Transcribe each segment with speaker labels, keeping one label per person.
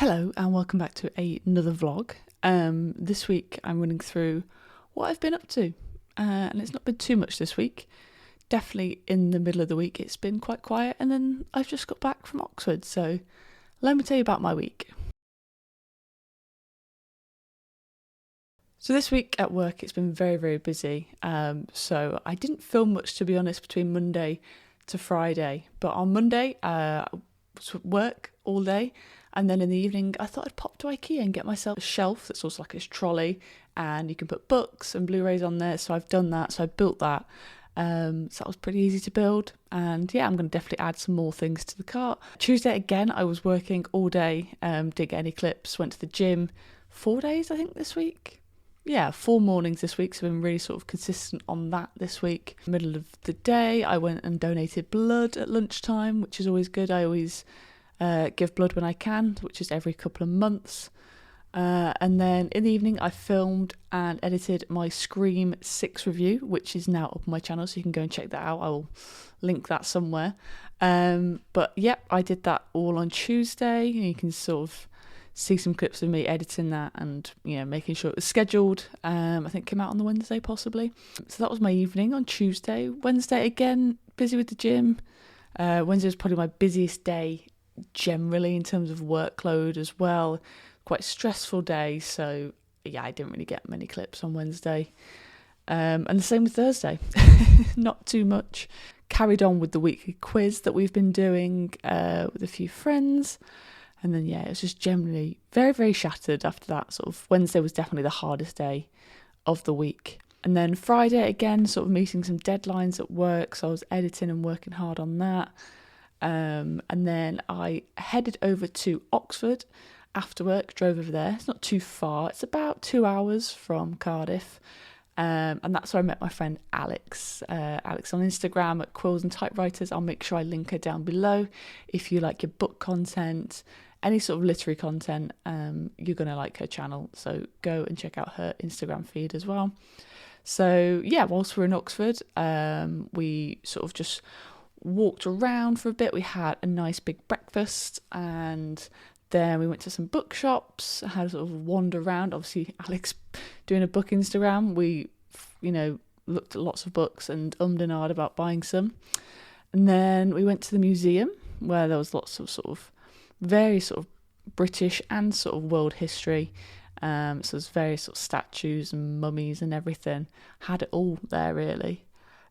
Speaker 1: Hello and welcome back to another vlog. This week I'm running through what I've been up to, and it's not been too much this week. Definitely in the middle of the week it's been quite quiet, and then I've just got back from Oxford, so let me tell you about my week. So this week at work it's been very busy, so I didn't film much, to be honest, between Monday to Friday, but on Monday I was at work all day. And then in the evening, I thought I'd pop to IKEA and get myself a shelf that's also like this trolley, and you can put books and Blu-rays on there. So I've done that. So I built that. So that was pretty easy to build. And yeah, I'm going to definitely add some more things to the cart. Tuesday again, I was working all day. Didn't get any clips. Went to the gym 4 days, I think, this week. Yeah, 4 mornings this week, so I've been really sort of consistent on that this week. Middle of the day, I went and donated blood at lunchtime, which is always good. I always give blood when I can, which is every couple of months. And then in the evening I filmed and edited my Scream 6 review, which is now up on my channel, so you can go and check that out. I will link that somewhere. But yep, I did that all on Tuesday. You can sort of see some clips of me editing that and, you know, making sure it was scheduled. I think it came out on the Wednesday possibly. So that was my evening on Tuesday. Wednesday again, busy with the gym. Wednesday was probably my busiest day generally in terms of workload as well. Quite stressful day, so yeah, I didn't really get many clips on Wednesday. And the same with Thursday. Not too much. Carried on with the weekly quiz that we've been doing with a few friends. And then yeah, it was just generally very shattered after that. Sort of Wednesday was definitely the hardest day of the week. And then Friday again, sort of meeting some deadlines at work, so I was editing and working hard on that. And then I headed over to Oxford after work, drove over there. It's not too far. It's about 2 hours from Cardiff. And that's where I met my friend Alex. Alex on Instagram at Quills and Typewriters. I'll make sure I link her down below. If you like your book content, any sort of literary content, you're going to like her channel. So go and check out her Instagram feed as well. So yeah, whilst we're in Oxford, we sort of just walked around for a bit. We had a nice big breakfast, and then we went to some bookshops, had a sort of wander around. Obviously Alex doing a book Instagram, we, you know, looked at lots of books and and ahed about buying some. And then we went to the museum where there was lots of sort of very sort of British and sort of world history. So there's various sort of statues and mummies and everything. Had it all there really.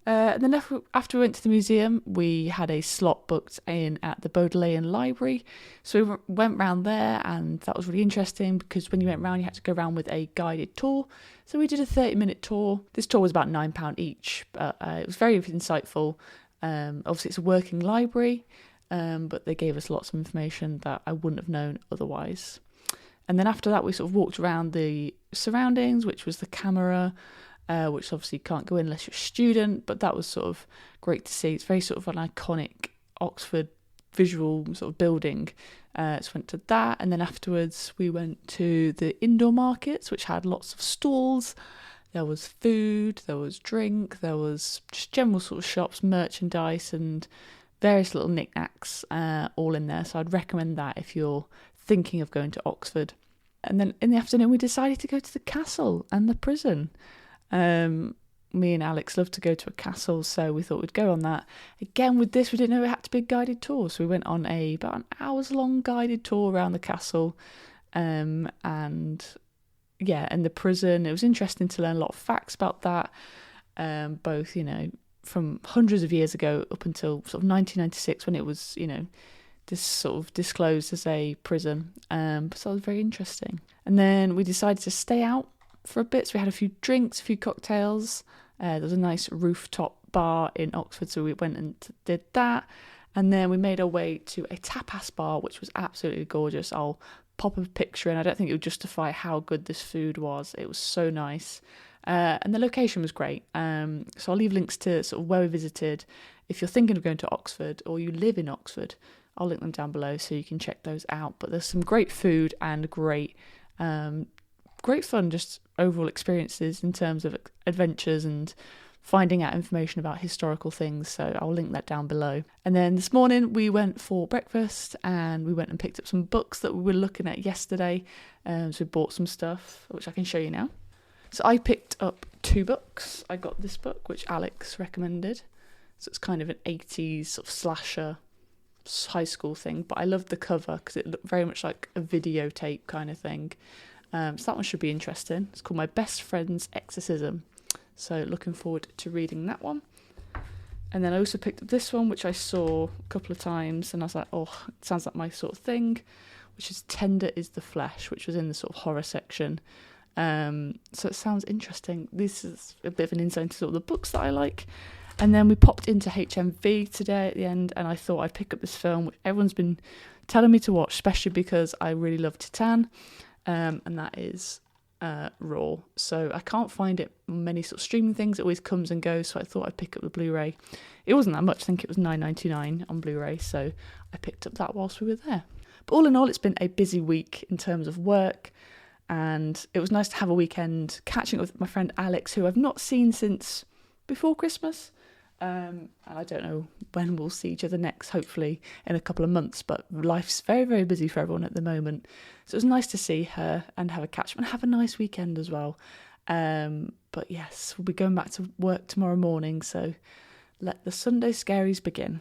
Speaker 1: And then after we went to the museum, we had a slot booked in at the Bodleian Library. So we went round there, and that was really interesting because when you went round, you had to go around with a guided tour. So we did a 30-minute tour. This tour was about £9 each, but it was very insightful. Obviously, it's a working library, but they gave us lots of information that I wouldn't have known otherwise. And then after that, we sort of walked around the surroundings, which was the camera, which obviously can't go in unless you're a student, but that was sort of great to see. It's very sort of an iconic Oxford visual sort of building. So went to that, and then afterwards we went to the indoor markets, which had lots of stalls. There was food, there was drink, there was just general sort of shops, merchandise, and various little knickknacks all in there. So I'd recommend that if you're thinking of going to Oxford. And then in the afternoon we decided to go to the castle and the prison. Me and Alex love to go to a castle, so we thought we'd go on that. Again, with this, we didn't know it had to be a guided tour, so we went on about an hour's long guided tour around the castle. And yeah, and the prison. It was interesting to learn a lot of facts about that, both, you know, from hundreds of years ago up until sort of 1996 when it was, you know, this sort of disclosed as a prison. So that was very interesting. And then we decided to stay out for a bit, so we had a few drinks, a few cocktails. There was a nice rooftop bar in Oxford, so we went and did that. And then we made our way to a tapas bar, which was absolutely gorgeous. I'll pop a picture in. I don't think it would justify how good this food was. It was so nice. And the location was great. So I'll leave links to sort of where we visited. If you're thinking of going to Oxford or you live in Oxford, I'll link them down below so you can check those out. But there's some great food and great fun, just overall experiences in terms of adventures and finding out information about historical things, so I'll link that down below. And then this morning we went for breakfast and we went and picked up some books that we were looking at yesterday. So we bought some stuff, which I can show you now. So I picked up 2 books. I got this book, which Alex recommended. So it's kind of an 80s sort of slasher high school thing, but I loved the cover because it looked very much like a videotape kind of thing. So that one should be interesting. It's called My Best Friend's Exorcism. So looking forward to reading that one. And then I also picked up this one, which I saw a couple of times, and I was like, oh, it sounds like my sort of thing, which is Tender is the Flesh, which was in the sort of horror section. So it sounds interesting. This is a bit of an insight into sort of the books that I like. And then we popped into HMV today at the end, and I thought I'd pick up this film, which everyone's been telling me to watch, especially because I really love Titan, and that is Raw. So I can't find it on many sort of streaming things. It always comes and goes, so I thought I'd pick up the Blu-ray. It wasn't that much. I think it was $9.99 on Blu-ray, so I picked up that whilst we were there. But all in all, it's been a busy week in terms of work, and it was nice to have a weekend catching up with my friend Alex, who I've not seen since before Christmas. And I don't know when we'll see each other next, hopefully in a couple of months, but life's very, very busy for everyone at the moment. So it was nice to see her and have a catch up and have a nice weekend as well. But yes, we'll be going back to work tomorrow morning, so let the Sunday scaries begin.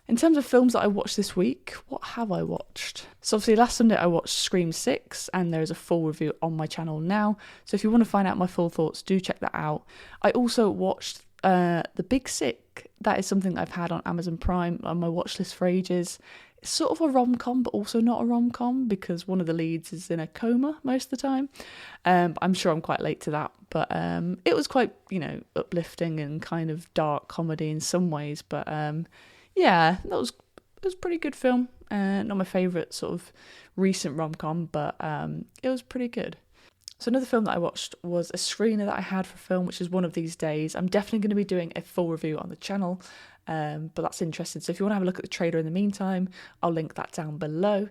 Speaker 1: In terms of films that I watched this week, what have I watched? So obviously last Sunday I watched Scream 6, and there is a full review on my channel now. So if you want to find out my full thoughts, do check that out. I also watched The Big Sick. That is something that I've had on Amazon Prime on my watch list for ages. It's sort of a rom-com, but also not a rom-com, because one of the leads is in a coma most of the time. I'm sure I'm quite late to that, but it was quite, uplifting and kind of dark comedy in some ways. But yeah, it was a pretty good film. Not my favourite sort of recent rom-com, but it was pretty good. So another film that I watched was a screener that I had for a film, which is One of These Days. I'm definitely going to be doing a full review on the channel, but that's interesting. So if you want to have a look at the trailer in the meantime, I'll link that down below.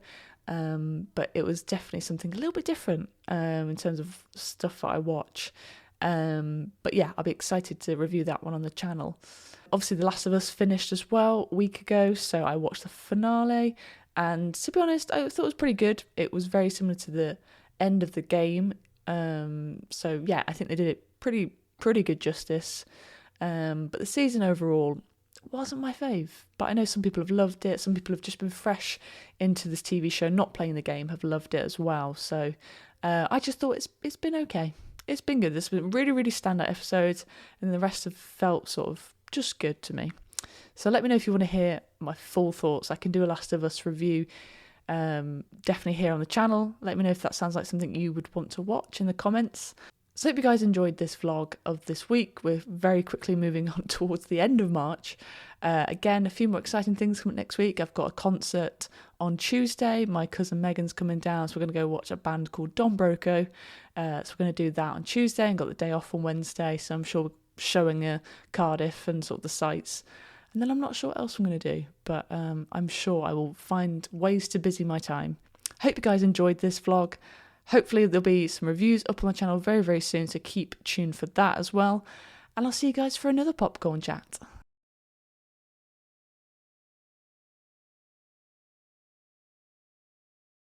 Speaker 1: But it was definitely something a little bit different in terms of stuff that I watch. But yeah, I'll be excited to review that one on the channel. Obviously, The Last of Us finished as well a week ago, so I watched the finale. And to be honest, I thought it was pretty good. It was very similar to the end of the game. So yeah, I think they did it pretty good justice. But the season overall wasn't my fave. But I know some people have loved it. Some people have just been fresh into this TV show, not playing the game, have loved it as well. So I just thought it's been okay. It's been good. There's been really, really standout episodes, and the rest have felt sort of just good to me. So let me know if you want to hear my full thoughts. I can do a Last of Us review definitely here on the channel. Let me know if that sounds like something you would want to watch in the comments. So I hope you guys enjoyed this vlog of this week. We're very quickly moving on towards the end of March. Again, a few more exciting things coming next week. I've got a concert on Tuesday. My cousin Megan's coming down, so we're going to go watch a band called Don Broco. So we're going to do that on Tuesday, and got the day off on Wednesday. So I'm sure we're showing Cardiff and sort of the sights. And then I'm not sure what else I'm going to do, but I'm sure I will find ways to busy my time. Hope you guys enjoyed this vlog. Hopefully there'll be some reviews up on the channel very, very soon, so keep tuned for that as well. And I'll see you guys for another popcorn chat.